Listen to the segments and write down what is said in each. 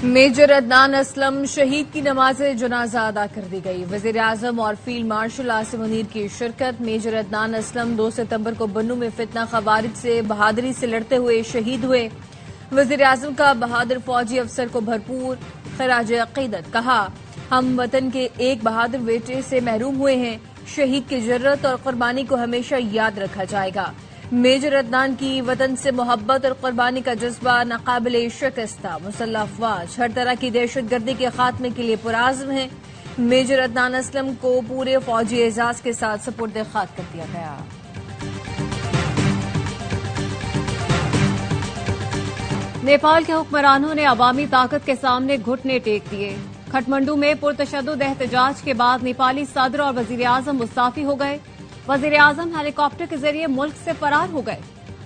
Major Adnan Aslam शहीद की नमाज जनाजा अदा कर दी गई। वजीर आजम और फील्ड मार्शल आसिम मुनीर की शिरकत। मेजर अदनान असलम 2 सितंबर को बन्नू में फितना खवारिज से बहादुरी से लड़ते हुए शहीद हुए। वजीर आजम का बहादुर फौजी अफसर को भरपूर खराज अकीदत। कहा, हम वतन के एक बहादुर बेटे से महरूम हुए हैं। शहीद की जरूरत और कुर्बानी को हमेशा याद रखा जाएगा। मेजर अदनान की वतन से मोहब्बत और कुर्बानी का जज्बा नाकाबिले शिकस्त था। मुसल्लह अफवाज हर तरह की दहशतगर्दी के खात्मे के लिए पुराज़्म है। मेजर अदनान असलम को पूरे फौजी एजाज के साथ सपुर्द खाक कर दिया गया। नेपाल के हुक्मरानों ने अवामी ताकत के सामने घुटने टेक दिए। खटमंडू में पुरतशद्दुद एहतजाज के बाद नेपाली सदर और वजीर आजम मुस्ताफी हो गए। वजीर आजम हेलीकॉप्टर के जरिए मुल्क से फरार हो गए।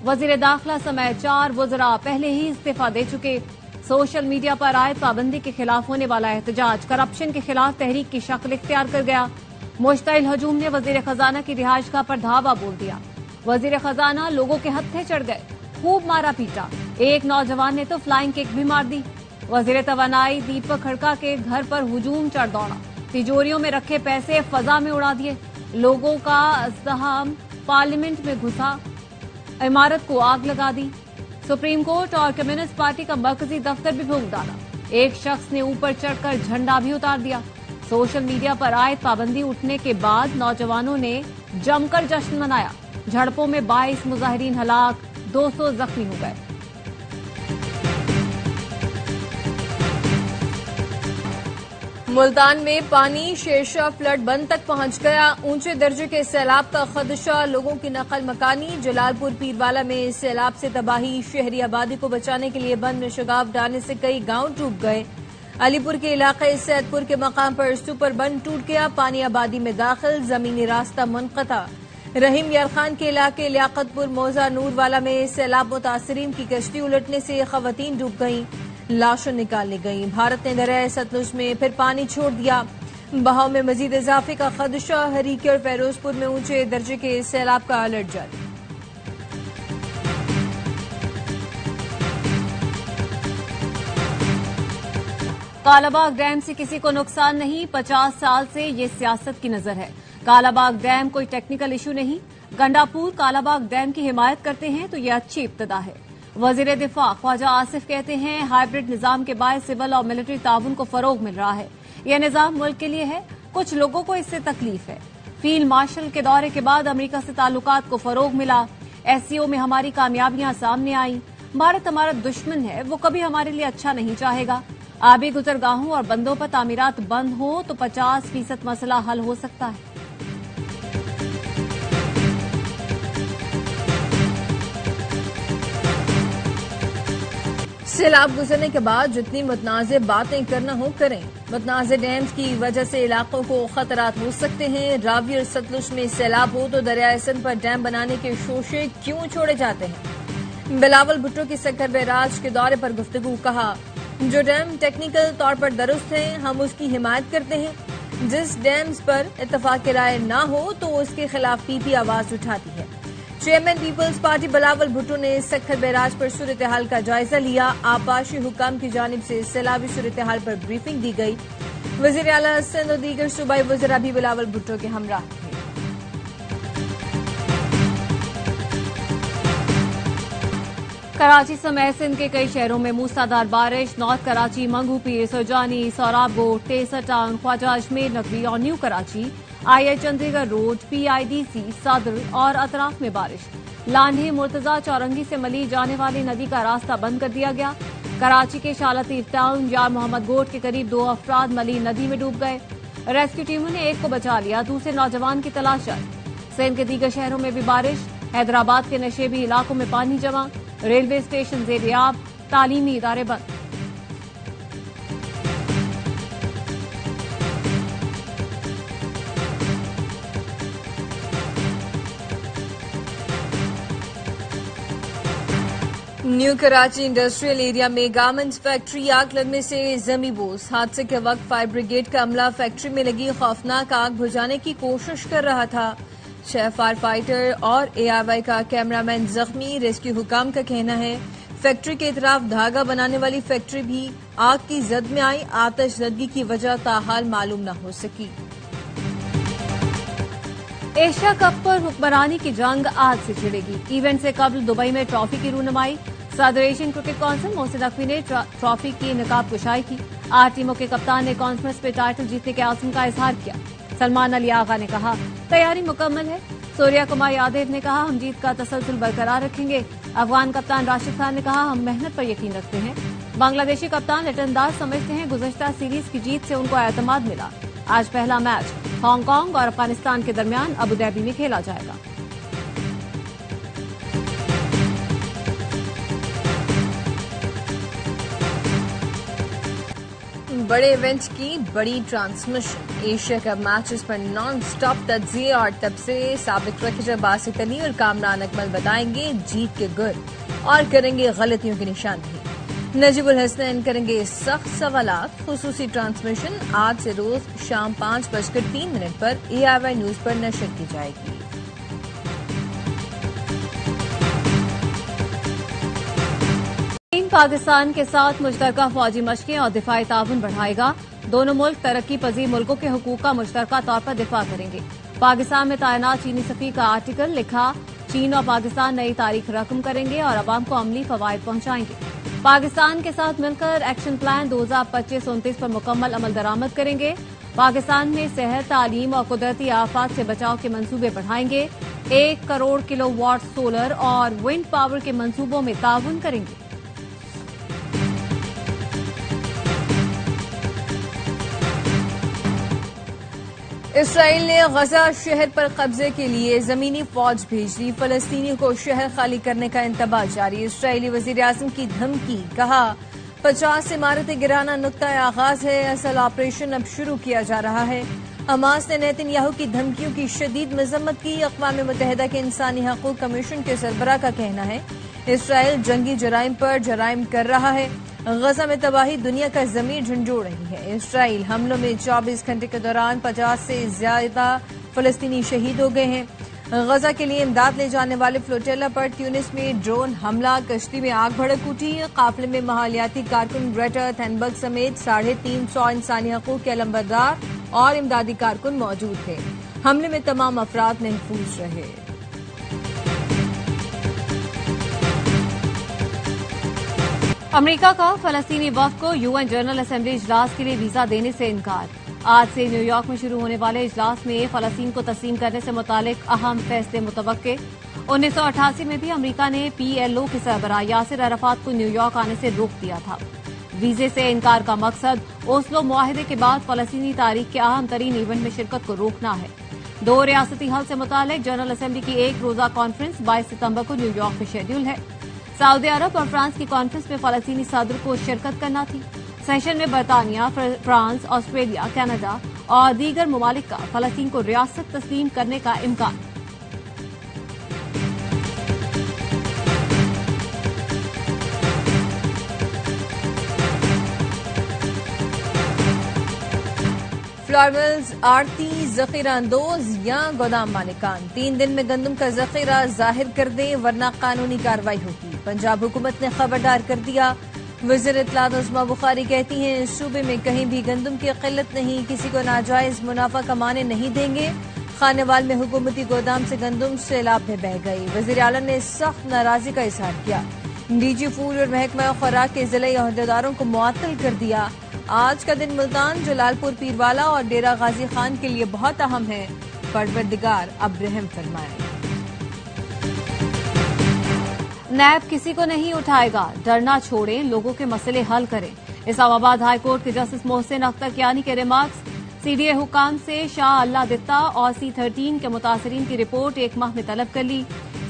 वजीर दाखिला समेत 4 वज़रा पहले ही इस्तीफा दे चुके। सोशल मीडिया पर आयत पाबंदी के खिलाफ होने वाला एहतजाज करप्शन के खिलाफ तहरीक की शक्ल इख्तियार कर गया। मुश्ताइल हजूम ने वजीर खजाना की रिहाइशगाह पर धावा बोल दिया। वजीर खजाना लोगों के हत्थे चढ़ गए, खूब मारा पीटा। एक नौजवान ने तो फ्लाइंग किक भी मार दी। वजीर तवानाई दीपक खड़का के घर पर हुजूम चढ़ दौड़ा। तिजोरियों में रखे पैसे फजा में उड़ा दिए। लोगों का अज़्दहाम पार्लियामेंट में घुसा, इमारत को आग लगा दी। सुप्रीम कोर्ट और कम्युनिस्ट पार्टी का मरकजी दफ्तर भी फूंक डाला। एक शख्स ने ऊपर चढ़कर झंडा भी उतार दिया। सोशल मीडिया पर आयत पाबंदी उठने के बाद नौजवानों ने जमकर जश्न मनाया। झड़पों में 22 मुजाहिरीन हलाक, 200 जख्मी हो गए। मुल्तान में पानी शेरशाह फ्लड बंद तक पहुंच गया। ऊंचे दर्जे के सैलाब का खदशा, लोगों की नकल मकानी। जलालपुर पीरवाला में सैलाब से तबाही, शहरी आबादी को बचाने के लिए बंद में शगाफ डालने से कई गांव डूब गए। अलीपुर के इलाके सैदपुर के मकाम पर सुपर बंद टूट गया, पानी आबादी में दाखिल, जमीनी रास्ता मुनक़ता। रहीम यार खान के इलाके लियाकतपुर मौजा नूरवाला में सैलाब मुतासरीन की कश्ती उलटने से खवातीन डूब गईं, लाशें निकाली गईं। भारत ने दरियाए सतलुज में फिर पानी छोड़ दिया। बहाव में मजीद इजाफे का खदशा, हरीके और फेरोजपुर में ऊंचे दर्जे के सैलाब का अलर्ट जारी। कालाबाग डैम से किसी को नुकसान नहीं, 50 साल से ये सियासत की नजर है। कालाबाग डैम कोई टेक्निकल इशू नहीं। गंडापुर कालाबाग डैम की हिमायत करते हैं तो ये अच्छी इब्तदा है। वजीर दिफा ख्वाजा आसिफ कहते हैं, हाइब्रिड निजाम के बाद सिविल और मिलिट्री ताउन को फरोग मिल रहा है। यह निजाम मुल्क के लिए है, कुछ लोगों को इससे तकलीफ है। फील्ड मार्शल के दौरे के बाद अमेरिका से ताल्लुकात को फरोग मिला। एससीओ में हमारी कामयाबियां सामने आई। भारत हमारा दुश्मन है, वो कभी हमारे लिए अच्छा नहीं चाहेगा। आबी गुजरगाहों और बंदों पर तामीरात बंद हो तो 50% मसला हल हो सकता है। सैलाब गुजरने के बाद जितनी मुतनाज़े बातें करना हो करें। मुतनाज़े डैम्स की वजह से इलाकों को खतरात हो सकते हैं। रावी और सतलुज में सैलाब हो तो दरियाए सिंध पर डैम बनाने के शोशे क्यों छोड़े जाते हैं। बिलावल भुट्टो की सक्कर बैराज के दौरे पर गुफ्तगू। कहा, जो डैम टेक्निकल तौर पर दुरुस्त हैं, हम उसकी हिमायत करते हैं। जिस डैम्स पर इत्तफाक राय न हो तो उसके खिलाफ पीपी आवाज उठाती है। चेयरमैन पीपल्स पार्टी बिलावल भुट्टो ने सक्खर बैराज पर सूरत हाल का जायजा लिया। आपाशी हुकाम की जानिब से सैलाबी सूरत हाल पर ब्रीफिंग दी गई। वजीर आला सिंध और दीगर सूबाई वज़रा भी बिलावल भुट्टो के हमरा थे। कराची समेत सिंध के कई शहरों में मूसलाधार बारिश। नॉर्थ कराची, मंगू पीर, सुरजानी, सौराबगोट, टेसर टाउन, ख्वाजा अजमेर नगरी और न्यू कराची, आई चंडीगढ़ रोड, PIDC, सदर और अतराफ में बारिश। लांढी, मुर्तजा, चौरंगी से मली जाने वाली नदी का रास्ता बंद कर दिया गया। कराची के शालातीर टाउन, यार मोहम्मद गोट के करीब 2 अफराद मली नदी में डूब गए। रेस्क्यू टीमों ने एक को बचा लिया, दूसरे नौजवान की तलाश जारी। सिंध के दीगर शहरों में भी बारिश। हैदराबाद के नशेबी इलाकों में पानी जमा, रेलवे स्टेशन ज़ेर-ए-आब, तालीमी इदारे बंद। न्यू कराची इंडस्ट्रियल एरिया में गारमेंट्स फैक्ट्री आग लगने से जमी बोस। हादसे के वक्त फायर ब्रिगेड का अमला फैक्ट्री में लगी खौफनाक आग बुझाने की कोशिश कर रहा था। 6 फायर फाइटर और ARY का कैमरामैन जख्मी। रेस्क्यू हुकाम का कहना है फैक्ट्री के इतराफ धागा बनाने वाली फैक्ट्री भी आग की जद में आई। आतिशज़दगी की वजह ताहाल मालूम न हो सकी। एशिया कप पर हुक्मरानी की जंग आज से छिड़ेगी। इवेंट से कबल दुबई में ट्रॉफी की रूनुमाई। सदर Asian cricket council Mohsin Naqvi ने ट्रॉफी की निकाब कुशाई की। 8 टीमों के कप्तान ने कॉन्फ्रेंस में टाइटल जीतने के आज़म का इजहार किया। सलमान अली आगा ने कहा, तैयारी मुकम्मल है। सूर्या कुमार यादव ने कहा, हम जीत का तसलसल बरकरार रखेंगे। अफगान कप्तान राशिद खान ने कहा, हम मेहनत पर यकीन रखते हैं। बांग्लादेशी कप्तान लिटन दास समझते हैं गुज़श्ता सीरीज की जीत से उनको एतमाद मिला। आज पहला मैच हांगकांग और अफगानिस्तान के दरमियान अबुधाबी में खेला जाएगा। बड़े इवेंट की बड़ी ट्रांसमिशन। एशिया कप मैचेस पर नॉन स्टॉप तज्जिए और तब से साबिक क्रिकेटर बासित अली और कामरान अकमल बताएंगे जीत के गुर और करेंगे गलतियों की निशानदेही। नजीबुल हसनैन करेंगे सख्त सवालात। खुसूसी ट्रांसमिशन आज से रोज शाम 5:03 पर AIY न्यूज पर नशर की जाएगी। पाकिस्तान के साथ मुश्तरका फौजी मशकें और दिफाई ताउन बढ़ाएगा। दोनों मुल्क तरक्की पजीर मुल्कों के हुकूक का मुश्तरका तौर पर दिफा करेंगे। पाकिस्तान में तैनात चीनी सफी का आर्टिकल लिखा, चीन और पाकिस्तान नई तारीख रकम करेंगे और अवाम को अमली फवायद पहुंचाएंगे। पाकिस्तान के साथ मिलकर एक्शन प्लान 2025-29 पर मुकम्मल अमल दरामद करेंगे। पाकिस्तान में सेहत, तालीम और कुदरती आफात से बचाव के मंसूबे बढ़ाएंगे। 1 करोड़ किलोवाट सोलर और विंड पावर के मंसूबों में ताउन करेंगे। इसराइल ने गजा शहर पर कब्जे के लिए जमीनी फौज भेज दी। फलस्तीनियों को शहर खाली करने का इंतबाह जारी। इसराइली वजीर आजम की धमकी, कहा 50 इमारतें गिराना नुक्ता आगाज है, असल ऑपरेशन अब शुरू किया जा रहा है। हमास ने नेतन्याहू की धमकियों की शदीद मजम्मत की। अक़वाम मुत्तहिदा के इंसानी हकूक़ कमीशन के सरबराह का कहना है इसराइल जंगी जराइम पर जराइम कर रहा है। गजा में तबाही दुनिया का जमीर झंझोड़ रही है। इसराइल हमलों में 24 घंटे के दौरान 50 से ज्यादा फलस्तीनी शहीद हो गए हैं। गजा के लिए इमदाद ले जाने वाले फ्लोटेला पर ट्यूनिस में ड्रोन हमला, कश्ती में आग भड़क उठी। काफिले में माहौलियाती कारकुन ग्रेटा थनबर्ग समेत 350 इंसानी हकूक़ के अलंबरदार और इमदादी कारकुन मौजूद थे। हमले में तमाम अफराद महफूज रहे। अमेरिका का फलस्तीनी वफ़द को UN जनरल असेंबली इजलास के लिए वीजा देने से इनकार। आज से न्यूयॉर्क में शुरू होने वाले इजलास में फलस्तीन को तस्लीम करने से मुतालिक अहम फैसले मुतवक्के। 1988 में भी अमेरिका ने PLO के सरबराह यासिर अराफात को न्यूयॉर्क आने से रोक दिया था। वीजे से इनकार का मकसद ओस्लो मुआहिदे के बाद फलस्तीनी तारीख के अहम तरीन इवेंट में शिरकत को रोकना है। 2 रियासती हल से मुतालिक जनरल असेंबली की 1 रोजा कॉन्फ्रेंस 22 सितंबर को न्यूयॉर्क में शेड्यूल है। सऊदी अरब और फ्रांस की कॉन्फ्रेंस में फलस्तीनी सदर को शिरकत करना थी। सेशन में बरतानिया, फ्रांस, ऑस्ट्रेलिया, कनाडा और दीगर ममालिक का फलस्तीन को रियासत तस्लीम करने का इम्कान। फ्लावर मिल्स, आड़ती, जखीरा अंदोज या गोदाम मालिकान 3 दिन में गंदम का जखीरा जाहिर कर दें वरना कानूनी कार्रवाई होगी। पंजाब हुकूमत ने खबरदार कर दिया। वज़ीर इत्तलात उस्मा बुखारी कहती हैं इस सूबे में कहीं भी गंदम की किल्लत नहीं, किसी को नाजायज मुनाफा कमाने नहीं देंगे। खानेवाल में हुकूमती गोदाम से गंदम सैलाब में बह गई। वज़ीर आला ने सख्त नाराजगी का इजहार किया। DG फूड और महकमा खुराक के जिले अहदेदारों को मुअत्तल कर दिया। आज का दिन मुल्तान, जलालपुर, पीरवाला और डेरा गाजी खान के लिए बहुत अहम है। परवरदिगार अब रहम फरमाए। नैब किसी को नहीं उठाएगा, डरना छोड़ें, लोगों के मसले हल करें। इस्लामाबाद हाई कोर्ट के जस्टिस मोहसिन अख्तर कियानी के रिमार्क्स। CDA हुकाम से शाह अल्लाह दित्ता और C13 के मुतासरीन की रिपोर्ट 1 माह में तलब कर ली।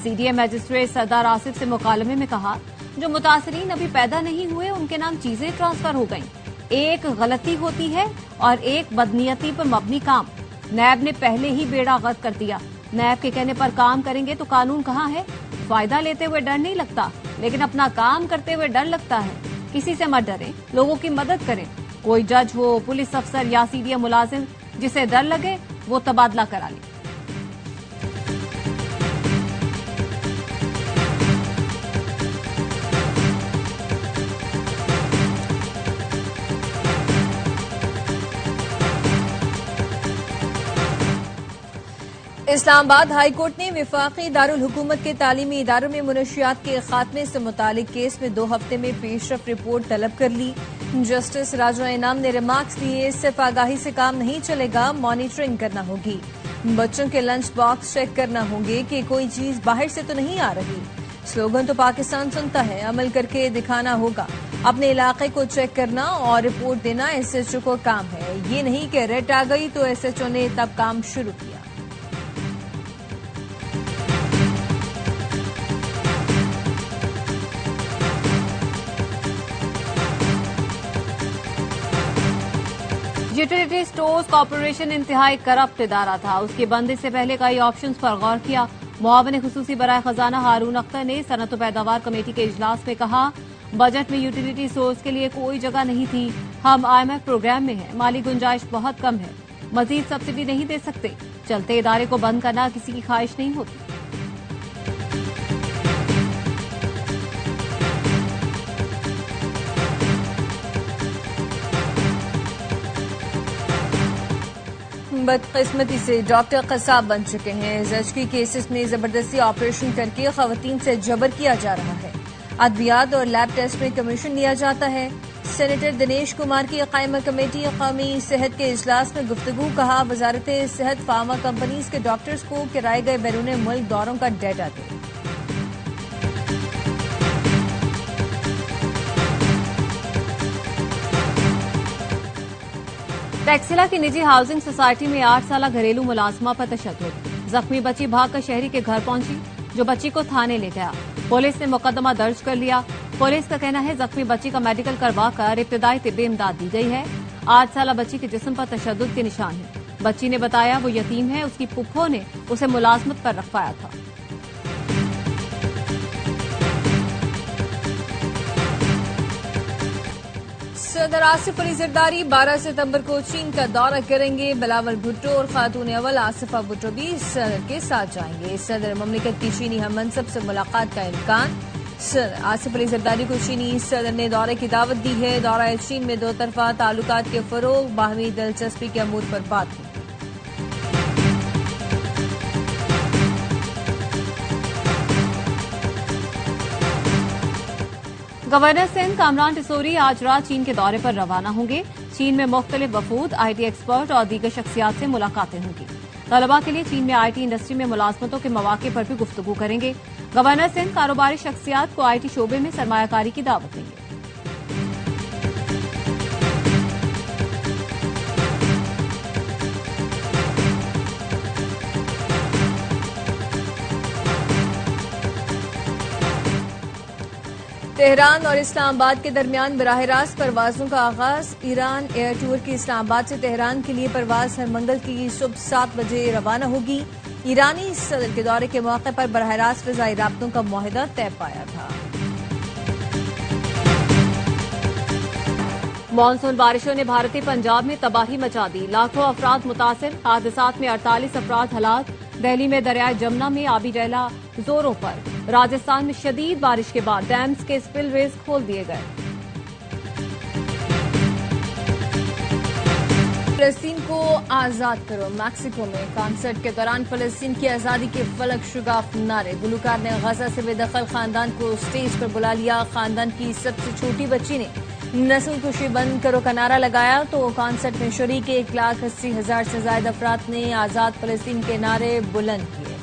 CDA मजिस्ट्रेट सरदार आसिफ से मुकालमे में कहा जो मुतासरीन अभी पैदा नहीं हुए उनके नाम चीजें ट्रांसफर हो गईं। एक गलती होती है और एक बदनीयती पर मबनी काम। नैब ने पहले ही बेड़ा गर्क कर दिया। नैब के कहने पर काम करेंगे तो कानून कहाँ है। फायदा लेते हुए डर नहीं लगता, लेकिन अपना काम करते हुए डर लगता है। किसी से मत डरें, लोगों की मदद करें। कोई जज हो, पुलिस अफसर या CDA मुलाजिम जिसे डर लगे वो तबादला करा ले। इस्लामाबाद हाई कोर्ट ने विफाकी दारुल हुकूमत के तालीमी इदारों में मुनशियात के खात्मे से मुतालिक केस में 2 हफ्ते में पेशरफ रिपोर्ट तलब कर ली। जस्टिस राजा इनाम ने रिमार्क्स दिए, सिर्फ आगाही से काम नहीं चलेगा, मॉनिटरिंग करना होगी। बच्चों के लंच बॉक्स चेक करना होंगे कि कोई चीज बाहर से तो नहीं आ रही। स्लोगन तो पाकिस्तान सुनता है, अमल करके दिखाना होगा। अपने इलाके को चेक करना और रिपोर्ट देना SHO को काम है। ये नहीं कि रेट आ गई तो SHO ने तब काम शुरू किया। यूटिलिटी स्टोर्स कॉर्पोरेशन इंतहाई करप्ट इदारा था। उसकी बंदी से पहले कई ऑप्शंस पर गौर किया। मुआविन खुसूसी बराए खजाना हारून अख्तर ने सनत व पैदावार कमेटी के इजलास में कहा, बजट में यूटिलिटी स्टोर्स के लिए कोई जगह नहीं थी। हम IMF प्रोग्राम में हैं, माली गुंजाइश बहुत कम है, मजीद सब्सिडी नहीं दे सकते। चलते इदारे को बंद करना किसी की ख्वाहिश नहीं होती। बदकिस्मती से डॉक्टर कसाब बन चुके हैं। जचकी केसेस में जबरदस्ती ऑपरेशन करके खवातीन से जबर किया जा रहा है। अद्वियात और लैब टेस्ट में कमीशन लिया जाता है। सेनेटर दिनेश कुमार की कायमा कमेटी कौमी सेहत के इजलास में गुफ्तगू, कहा वजारत सेहत फार्मा कंपनीज के डॉक्टर्स को कराए गए बैरून मुल्क दौरों का डेटा दे। टैक्सिला की निजी हाउसिंग सोसाइटी में 8 साल घरेलू मुलाजमा पर तशद्दुद। जख्मी बच्ची भागकर शहरी के घर पहुंची, जो बच्ची को थाने ले गया। पुलिस ने मुकदमा दर्ज कर लिया। पुलिस का कहना है जख्मी बच्ची का मेडिकल करवाकर इब्तदाई तिब्बी इमदाद दी गई है। 8 साल बच्ची के जिस्म पर तशद्दुद के निशान है। बच्ची ने बताया वो यतीम है, उसकी पुप्पो ने उसे मुलाजमत पर रखवाया था। सदर आसिफ अली जरदारी 12 सितंबर को चीन का दौरा करेंगे। बिलावल भुट्टो और खातून अव्वल आसिफा भुट्टो भी सदर के साथ जाएंगे। सदर ममलिकत की चीनी हम मनसब से मुलाकात का इम्कान। सदर आसिफ अली जरदारी को चीनी सदर ने दौरे की दावत दी है। दौरा चीन में 2 तरफा ताल्लुकात के फरोग, बाहमी दिलचस्पी के अमूर पर बात हुई। गवर्नर सिंध कामरान टिसोरी आज रात चीन के दौरे पर रवाना होंगे। चीन में मुख्तलिफ वफूद, IT एक्सपर्ट और दीगर शख्सियात से मुलाकातें होंगी। तलबा के लिए चीन में IT इंडस्ट्री में मुलाजमतों के मौके पर भी गुफ्तगू करेंगे। गवर्नर सिंध कारोबारी शख्सियात को IT शोबे में सरमायाकारी की दावत देंगे। तेहरान और इस्लामाबाद के दरमियान बराह रास्त परवाजों का आगाज। ईरान एयर टूर की इस्लामाबाद से तेहरान के लिए परवाज हर मंगल की सुबह 7 बजे रवाना होगी। ईरानी सदर के दौरे के मौके पर बराह रास्त फिजाई राब्तों का मुआहिदा तय पाया था। मानसून बारिशों ने भारतीय पंजाब में तबाही मचा दी। लाखों अफराद मुतासिर, हादसात में 48 अफराद हलाक। दिल्ली में दरियाए जमुना में आबी रैला जोरों पर। राजस्थान में शदीद बारिश के बाद डैम्स के स्पिलवेज खोल दिए गए। फलस्तीन को आजाद करो। मैक्सिको में कॉन्सर्ट के दौरान फलस्तीन की आजादी के फलक शुगाफ नारे। गुलकार ने गजा से बेदखल खानदान को स्टेज पर बुला लिया। खानदान की सबसे छोटी बच्ची ने नस्ल खुशी बंद करो का नारा लगाया तो कॉन्सर्ट में शरीक 1,80,000 से ज्यादा अफराद ने आजाद फलस्तीन के नारे बुलंद किए।